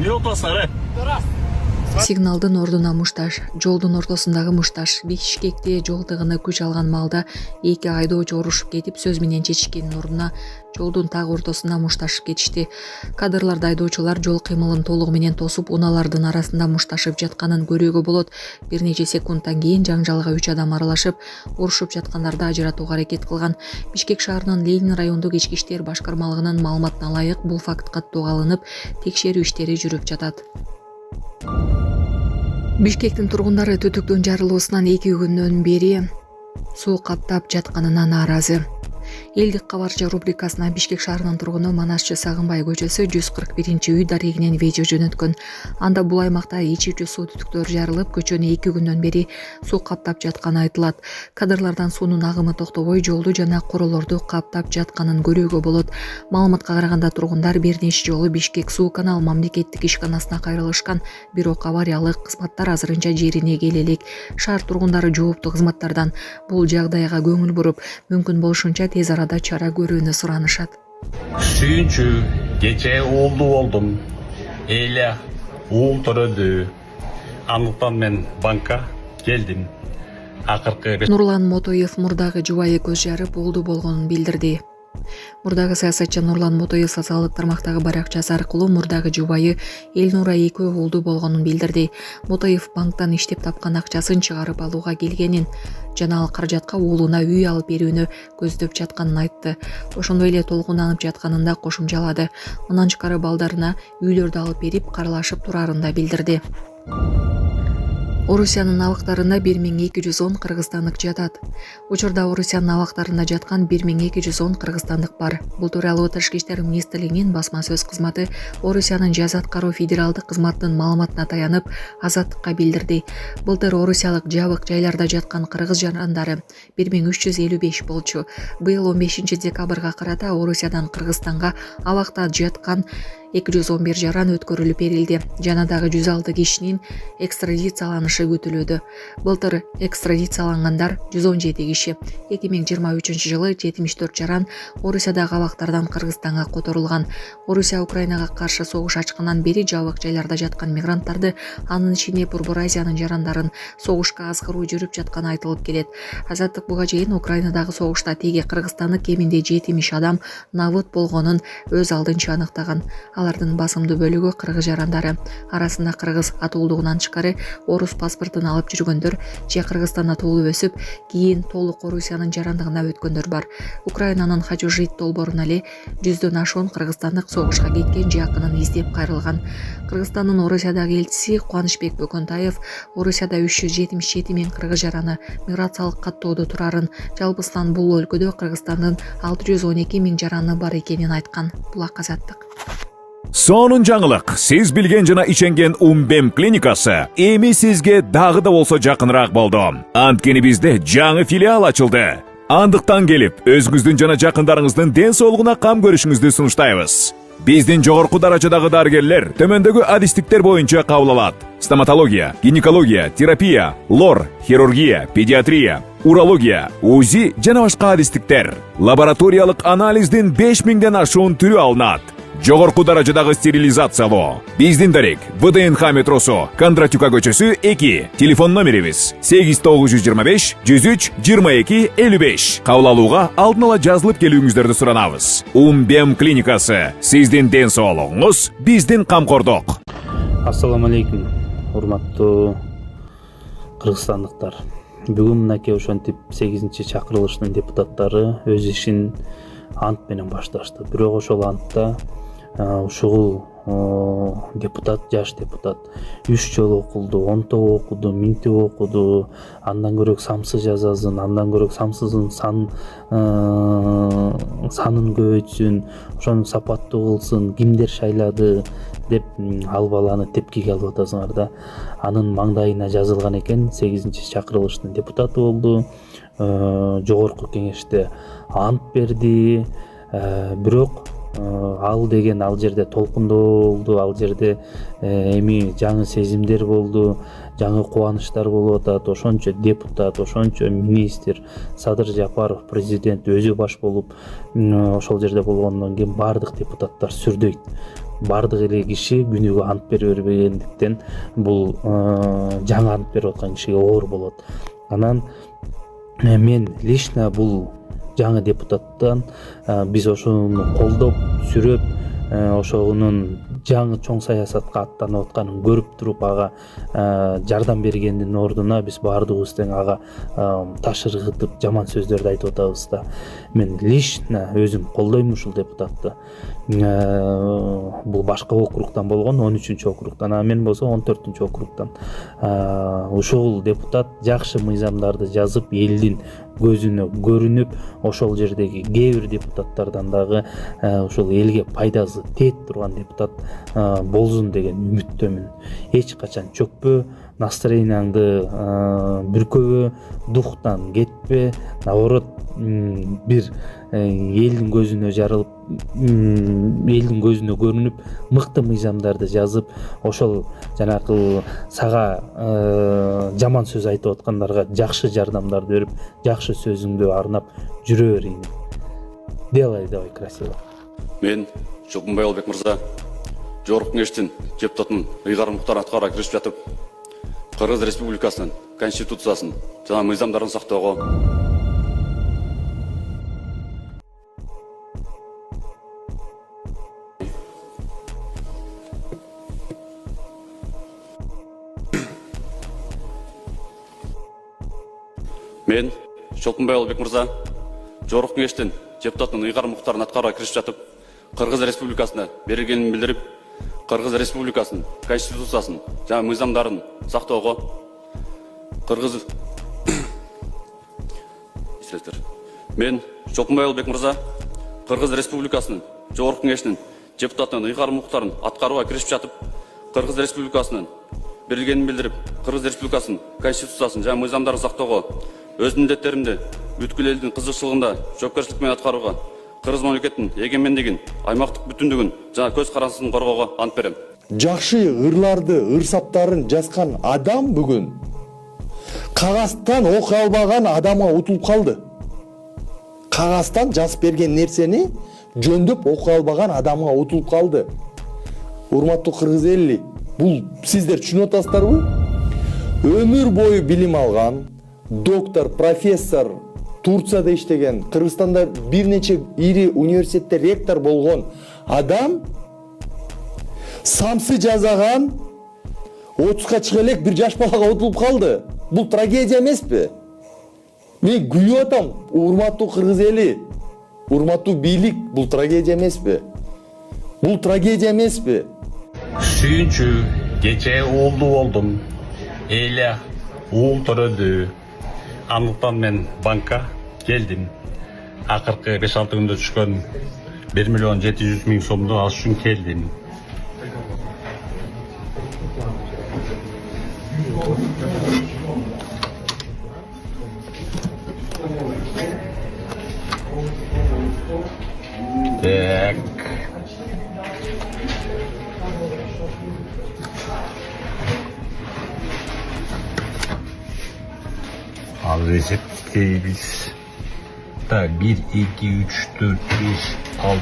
эмне отасыңар? Сигналдын ордуна мушташ, жолдун ортосундагы мушташ, Бишкекте жол тыгыны күч алган маалда эки айдоочу урушуп кетип, сөз менен чечишкендин ордуна жолдун так ортосуна мушташып кетишти. Кадрларда айдоочулар жол кыймылын толугу менен тосуп, унаалардын арасында мушташып жатканын көрүүгө болот. Бир нече секундтан кийин жаңжалга 3 адам аралашып, урушуп жаткандарды ажыратууга аракет кылган. Бишкек шаарынын Ленин райондук ички иштер башкармалыгынын маалыматына ылайык, бул факт каттоого алынып, текшерүү иштери жүрүп жатат. Бишкектин тургундары түтүктүн жарылуусунан 2 күндөн бери суу каптап жатканына нааразы. Элдик кабарчы рубрикасына Бишкек шаарынын тургуну Манасчы Сагынбай көчөсү 141-үй дарегинен видео жөнөткөн. Анда бул аймакта ичүүчү суу түтүктөр жарылып, көчөнү 2 күндөн бери суу каптап жатканы айтылат. Кадрлардан суунун агымы токтобой, жолду жана королорду каптап жатканын көрүүгө болот. Маалыматка караганда тургундар бир нече жолу Бишкек суу канал мамлекеттик ишканасына кайрылышкан, бирок авариялык кызматтар азырынча жерине келе элек. Шаар тургундары жооптуу кызматтардан бул жагдайга көңүл буруп, мүмкүн болушунча тез арада чара көрүүнү суранышат. Сүйүнчү, кече уулду болдум. Эле уул төрөдү. Андыктан мен банкка келдим. Акыркы Нурлан Мотоев мурдагы жубайы көз жарып уулду болгонун билдирди. Мурдагы саясатчы Нурлан Мотоев социалдык тармактагы баракчасы аркылуу мурдагы жубайы Элнура экөө уулду болгонун билдирди. Мотоев банктан иштеп тапкан акчасын чыгарып алууга келгенин жана ал каражатка уулуна үй алып берүүнү көздөп жатканын айтты. Ошондой эле толкунданып жатканын да кошумчалады. Мындан тышкары балдарына үйлөрдү алып берип, карлашып турарын да билдирди. Орусиянын абактарында 1210 кыргызстандык жатат. Учурда Орусиянын абактарында жаткан 1210 кыргызстандык бар. Бул тууралуу Тышкы иштер министрлигинин басма сөз кызматы Орусиянын жаза аткаруу федералдык кызматынын маалыматына таянып, Азаттыкка билдирди. Былтыр орусиялык жабык жайларда жаткан кыргыз жарандары 1355 болчу. Быйыл 15 декабрга карата Орусиядан Кыргызстанга абакта жаткан 211 жаран өткөрүлүп берилди. Жана дагы 106 кишинин экстрадицияланышы күтүлүүдө. Былтыр экстрадициялангандар 117 киши. 2023 жылы 74 жаран Орусиядагы абактардан Кыргызстанга которулган. Орусия Украинага каршы согуш ачкандан бери жабык жайларда жаткан мигранттарды, анын ичинде Борбор Азиянын жарандарын согушка азгыруу жүрүп жатканы айтылып келет. Азаттык буга чейин Украинадагы согушта теге кыргызстандык кеминде 70 адам набыт болгонун өз алдынча аныктаган. Алардын басымдуу бөлүгү кыргыз жарандары. Арасында кыргыз атуулдугунан тышкары орус паспортун алып жүргөндөр же Кыргызстанда туулуп өсүп, кийин толук Орусиянын жарандыгына өткөндөр бар. Украинанын Хачужит долбооруна эле 100дөн ашуун кыргызстандык согушка кеткен же акынын издеп кайрылган. Кыргызстандын Орусиядагы элчиси Кубанычбек Бөкөнтаев Орусияда 377 миң кыргыз жараны миграциялык каттоодо турарын, жалпысынан бул өлкөдө Кыргызстандын 612 миң жараны бар экенин айткан. Булак Азаттык. Сонун жаңылык, сиз билген жана иченген Умбем клиникасы эми сизге дагы да болсо жакыныраак болду. Анткени бизде жаңы филиал ачылды. Андыктан келип, өзүңүздүн жана жакындарыңыздын ден соолугуна кам көрүшүңүздү сунуштайбыз. Биздин жогорку даражадагы дарыгерлер төмөндөгү адистиктер боюнча кабыл алат: стоматология, гинекология, терапия, лор, хирургия, педиатрия, урология, УЗИ жана башка адистиктер. Лабораториялык анализдин 5000ден ашуун түрү алынат. Жогорку даражадагы стерилизациялоо. Биздин дарек ВДНХ метросу, Кондратюка көчөсү 2. Телефон номерибиз 8925 103 22 55. Кабыл алууга алдын ала жазылып келүүңүздөрдү суранабыз. Умбем клиникасы. Сиздин ден соолугуңуз, биздин камкордук. Ассаламу алейкум, урматтуу кыргызстандыктар. Бүгүн мынакей ошентип 8-чакырылыштын депутаттары өз ишин ант менен башташты. Бирок ошол антта ушул депутат, жаш депутат 3 жолу окулду, 10 окуду, 1000 окуду, андан көрөк самсы жазасын, андан көрөк самсызын санын көбөйтсүн, ошону сапаттуу кылсын, кимдер шайлады деп ал баланы тепкиге алып атасыңар да. Анын маңдайына жазылган экен, 8-чакырылыштын депутаты болду, жогорку кеңеште ант берди, бирок ал деген ал жерде толкундоо болду, ал жерде эми жаңы сезимдер болду, жаңы кубанычтар болуп атат. Ошончо депутат, ошончо министр, Садыр Жапаров, президент өзү баш болуп ошол жерде болгондон кийин бардык депутаттар сүрдөйт. бардык эле киши күнүгө ант бере бербегендиктен бул жаңы ант берип аткан кишиге оор болот. Анан мен лично бул жаңы депутаттан биз ошону колдоп сүрөп ошонун жаңы чоң саясатка аттанып атканын көрүп туруп ага жардам бергендин ордуна биз баардыгыбыз тең ага таш ыргытып жаман сөздөрдү айтып атабыз да. Мен лично өзүм колдойм ушул депутатты. Бул башка округтан болгон, 13-чү округтан, а мен болсо 14-чү округтан. Ушул депутат жакшы мыйзамдарды жазып, элдин көзүнө көрүнүп, ошол жердеги кээ бир депутаттардан дагы ушул элге пайдасы тиет турган депутат болсун деген үмүттөмүн. Эч качан чөкпө, настроенияңды бүркөбө, духтан кетпе, наоборот бир элдин көзүнө жарылып, элдин көзүнө көрүнүп, мыкты мыйзамдарды жазып, ошол жанакы сага жаман сөз айтып аткандарга жакшы жардамдарды берип, жакшы сөзүңдү арнап жүрө берейин. Делай, давай, красиво. Мен Чолпонбай Албек мырза, Жогорку Кеңештин депутатынын ыйгарым муктарын аткарууга киришип жатып, Кыргыз Республикасынын Конституциясын жана мыйзамдарын сактоого Мен Чолпонбай Албек мырза, Жогорку Кеңештин депутатынын ыйгарым муктарын аткарууга киришип жатып, Кыргыз Республикасына берилгенин билдирип, Кыргыз Республикасынын Конституциясын жана мыйзамдарын сактоого Мен Чолпонбай Албек мырза, Кыргыз Республикасынын Жогорку Кеңешинин депутатынын ыйгарым муктарын аткарууга киришип жатып, Кыргыз Республикасынын берилгенин билдирип, Кыргыз Республикасынын Конституциясын жана мыйзамдарын сактоого өз милдеттеримди бүткүл элдин кызыкчылыгында жоопкерчилик менен аткарууга, Кыргыз мамлекетинин эгемендигин, аймактык бүтүндүгүн жана көз карандысын коргоого ант берем. Жакшы ырларды, ырсаптарын жазган адам бүгүн кагаздан окуй албаган адамга утулуп калды. Кагаздан жазып берген нерсени жөндөп окуй албаган адамга утулуп калды. Урматтуу кыргыз эли, бул сиздер түшүнүп атасыздарбы? Өмүр бою билим алган, доктор, профессор, Турцияда иштеген, Кыргызстанда бир нече ири университетте ректор болгон адам самсы жазаган 30га чыга элек бир жаш балага утулуп калды. Бул трагедия эмеспи? Мен күйүп атам, урматтуу кыргыз эли, урматтуу бийлик, бул трагедия эмеспи? Бул трагедия эмеспи? Сүйүнчү кече уулду болдум. Эле уул төрөдү. Андыктан мен банкка келдим. Акыркы 5-6 күндө түшкөн 1.700.000 сомду алыш үчүн келдим. Так. Al resepteyimiz. Da 1, 2, 3, 4, 5, 6,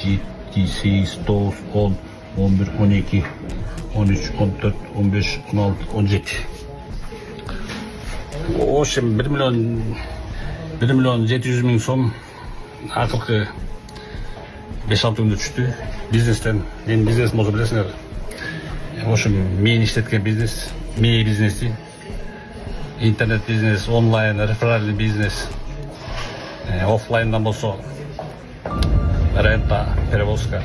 7, 8, 9, 10, 11, 12, 13, 14, 15, 16, 17. O şimdi 1.700.000 сом акыркы 5-6 күндө түштү. Бизнестен, менин бизнесим болсо билесиңер. Ошо мен иштеткен бизнес, мээ бизнеси, интернет бизнес, онлайн, реферальный бизнес. Офлайндан болсо рента, перевозка.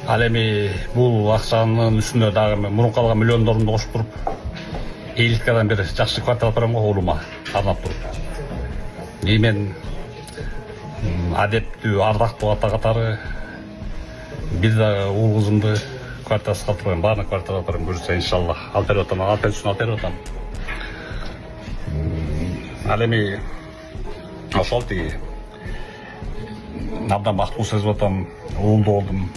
Ал эми бул акчанын үстүнө дагы мурунку алган миллиондорумду кошуп туруп, 50-кадан бери жакшы квартира барам го уулума арнап туруп. Мен адептүү, ардактуу ата катары бир дагы уул кызымды квартирасыз калтырбайм, баарын квартирага барам буюрса иншаллах. Алып берип атам, алып берип атам. Ал эми ошол тиги абдан бактылуу сезип атам, уулду болдум.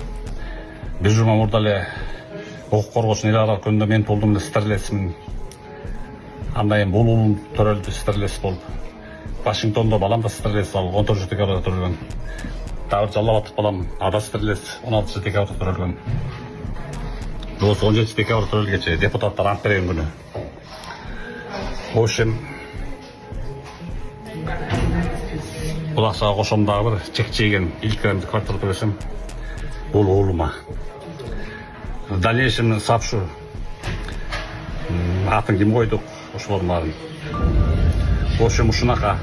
Бир жума мурда эле укук коргоочунун эл аралык күндө мен болдум эле стерлесмин. Андан кийин бул уулум төрөлдү стерлес болуп. Вашингтондо балам да стерлес, ал 14 жаштагы арада төрөлгөн. Дәуір Жаллабатов балам адасып бірлес 16 декабрь төрөлгөн. Осы 17 декабрь төрөлгече депутаттар ант берген күнү. Ошым бұл ақшаға қошымдағы бір чек-чеген иліккенімді квартал көресем, бұл олыма. В дальнейшем сапшу атын кем қойдық, ошылармарын. Ошым ұшынақа